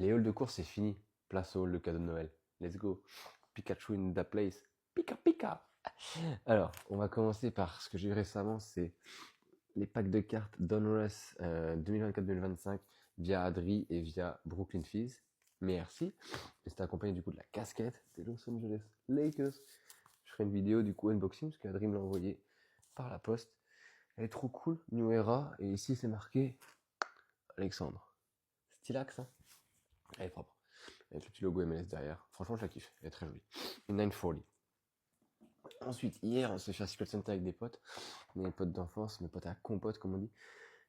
Les halls de course, c'est fini. Place au hall de cadeaux de Noël. Let's go. Pikachu in the place. Pika pika. Alors, on va commencer par ce que j'ai eu récemment, c'est les packs de cartes Donruss 2024-2025 via Adri et via Brooklyn Fizz. Merci. Et c'était accompagné du coup de la casquette des Los Angeles Lakers. Je ferai une vidéo du coup unboxing parce qu'Adri me l'a envoyé par la poste. Elle est trop cool, New Era. Et ici c'est marqué Alexandre. Stylax, hein. Elle est propre. Avec le petit logo MLS derrière. Franchement, je la kiffe. Elle est très jolie. Une 940. Ensuite, hier, on s'est fait un Secret Santa avec des potes. Mes potes d'enfance, mes potes à compote, comme on dit.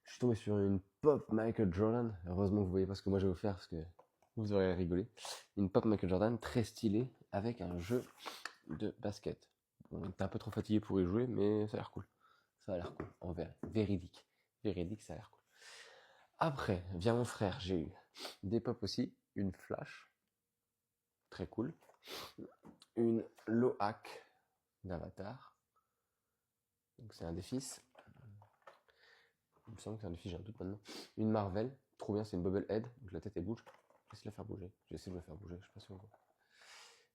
Je suis tombé sur une pop Michael Jordan. Heureusement que vous voyez pas ce que moi j'ai offert parce que vous aurez rigolé. Une pop Michael Jordan très stylée avec un jeu de basket. Bon, t'es un peu trop fatigué pour y jouer, mais ça a l'air cool. Ça a l'air cool. En vrai, véridique. Véridique, ça a l'air cool. Après, via mon frère, j'ai eu des pop aussi. Une flash. Très cool. Une Loac d'Avatar. Donc c'est un des fils. Il me semble que c'est un des fils, j'ai un doute maintenant. Une Marvel, trop bien, c'est une Bubblehead, donc la tête elle bouge. J'essaie de la faire bouger. J'essaie de la faire bouger, je sais pas si on voit.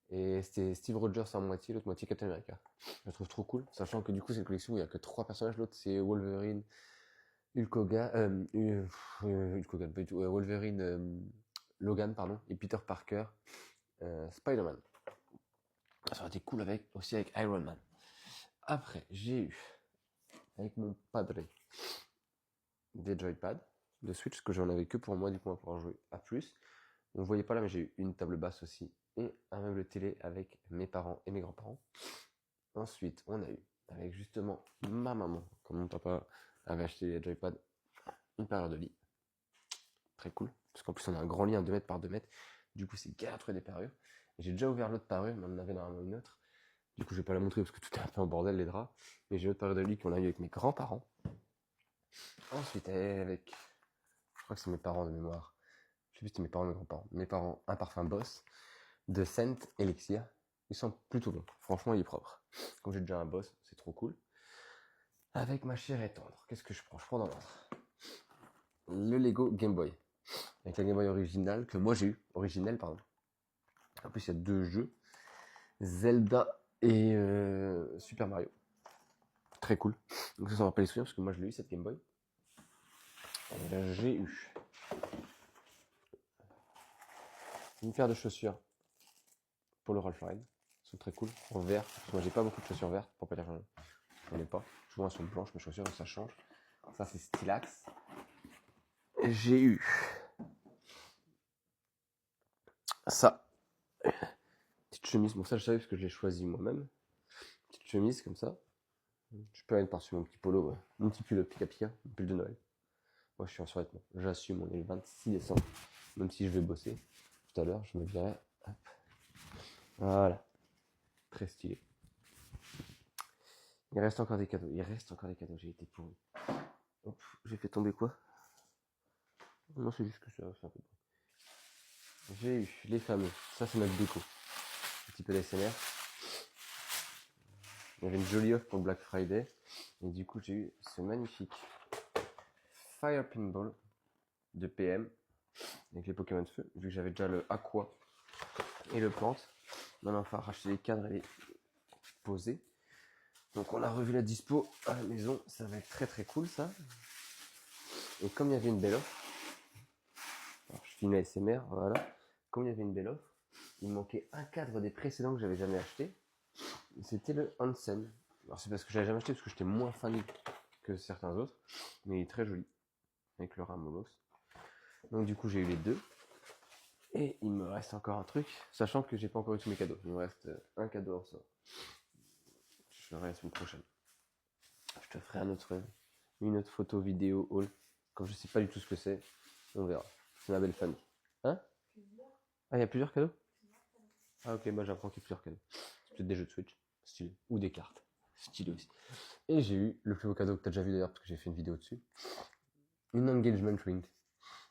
Et c'était Steve Rogers en moitié, l'autre moitié Captain America. Je la trouve trop cool, sachant que du coup c'est une collection où il y a que 3 personnages, l'autre c'est Wolverine, Hulk Hogan, Hulk Hogan, pas du tout, Wolverine, Logan, pardon, et Peter Parker, Spider-Man. Ça aurait été cool avec, aussi avec Iron Man. Après, j'ai eu, avec mon padre, des joypads de Switch, parce que j'en avais que pour moi, du coup on va pouvoir jouer à plus. On ne voyait pas là, mais j'ai eu une table basse aussi, et un meuble télé avec mes parents et mes grands-parents. Ensuite, on a eu, avec justement ma maman, comme mon papa avait acheté les joypads, une parure de lit. Très cool, parce qu'en plus on a un grand lit, un 2 mètres par 2 mètres. Du coup, c'est galère à trouver des parures. J'ai déjà ouvert l'autre parure, mais on en avait normalement une autre. Du coup, je vais pas la montrer parce que tout est un peu en bordel, les draps. Mais j'ai une autre parure de lit qu'on a eu avec mes grands-parents. Ensuite, avec, je crois que c'est mes parents de mémoire. Je sais plus si c'était mes parents ou mes grands-parents. Mes parents, un parfum Boss de Scent Elixir. Il sent plutôt bon. Franchement, il est propre. Comme j'ai déjà un Boss, c'est trop cool. Avec ma chère et tendre, qu'est-ce que je prends? Je prends dans l'ordre. Le Lego Game Boy. Avec la Game Boy originale, que moi j'ai eu. Originelle, pardon. En plus, il y a 2 jeux. Zelda et Super Mario. Très cool. Donc ça me rappelle les souvenirs parce que moi je l'ai eu cette Game Boy. Et là, j'ai eu une paire de chaussures pour le Ralph Lauren. Elles sont très cool, en vert. Parce que moi j'ai pas beaucoup de chaussures vertes, pour pas dire j'en ai pas. Souvent elles sont blanches mes chaussures, donc ça change. Ça c'est Stylax. J'ai eu ça. Petite chemise, bon ça je savais parce que je l'ai choisi moi-même. Petite chemise comme ça. Je peux aller par-dessus mon petit polo, ouais. Mon petit pull Pika Pika, mon pull de Noël. Moi je suis en survêtement. J'assume, on est le 26 décembre. Même si je vais bosser tout à l'heure, je me dirais. Hop. Voilà. Très stylé. Il reste encore des cadeaux. Il reste encore des cadeaux. J'ai été pourri. Hop, j'ai fait tomber quoi? Non, c'est juste que ça, c'est un peu bon. J'ai eu les fameux. Ça, c'est notre déco. Un petit peu d'ASMR. Il y avait une jolie offre pour le Black Friday. Et du coup, j'ai eu ce magnifique Fire Pinball de PM. Avec les Pokémon de feu. Vu que j'avais déjà le Aqua et le Plante. Maintenant, il va falloir racheter les cadres et les poser. Donc, on a revu la dispo à la maison. Ça va être très très cool, ça. Et comme il y avait une belle offre, alors, je filme ASMR, voilà. Comme il y avait une belle offre, il me manquait un cadre des précédents que j'avais jamais acheté. C'était le Hansen. Alors c'est parce que j'avais jamais acheté, parce que j'étais moins fan que certains autres. Mais il est très joli, avec le Ramolos. Donc du coup j'ai eu les deux. Et il me reste encore un truc, sachant que j'ai pas encore eu tous mes cadeaux. Il me reste un cadeau en sort. Je le ferai la semaine prochaine. Je te ferai une autre photo, vidéo, haul. Comme je sais pas du tout ce que c'est, on verra. C'est ma belle famille. Hein? Ah, il y a plusieurs cadeaux? Ah ok, bah j'apprends qu'il y a plusieurs cadeaux. C'est peut-être des jeux de Switch, stylé. Ou des cartes, stylé aussi. Et j'ai eu le plus beau cadeau que t'as déjà vu d'ailleurs, parce que j'ai fait une vidéo dessus. Une engagement ring.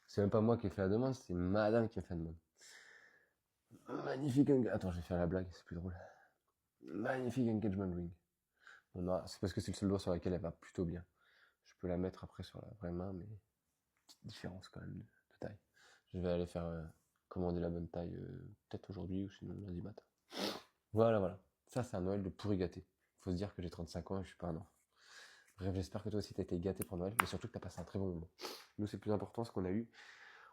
C'est même pas moi qui ai fait la demande, c'est madame qui a fait la demande. Magnifique engagement... Attends, je vais faire la blague, c'est plus drôle. Magnifique engagement ring. C'est parce que c'est le seul doigt sur lequel elle va plutôt bien. Je peux la mettre après sur la vraie main, mais petite différence quand même de taille. Je vais aller faire commander la bonne taille peut-être aujourd'hui ou sinon lundi matin. Voilà. Ça, c'est un Noël de pourri gâté. Faut se dire que j'ai 35 ans et je suis pas un enfant. Bref, j'espère que toi aussi t'as été gâté pour Noël, mais surtout que t'as passé un très bon moment. Nous, c'est plus important ce qu'on a eu.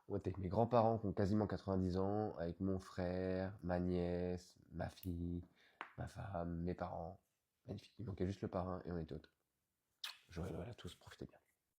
On était avec mes grands-parents qui ont quasiment 90 ans, avec mon frère, ma nièce, ma fille, ma femme, mes parents. Magnifique. Il manquait juste le parrain et on était autres. Joyeux Noël à tous, profitez bien.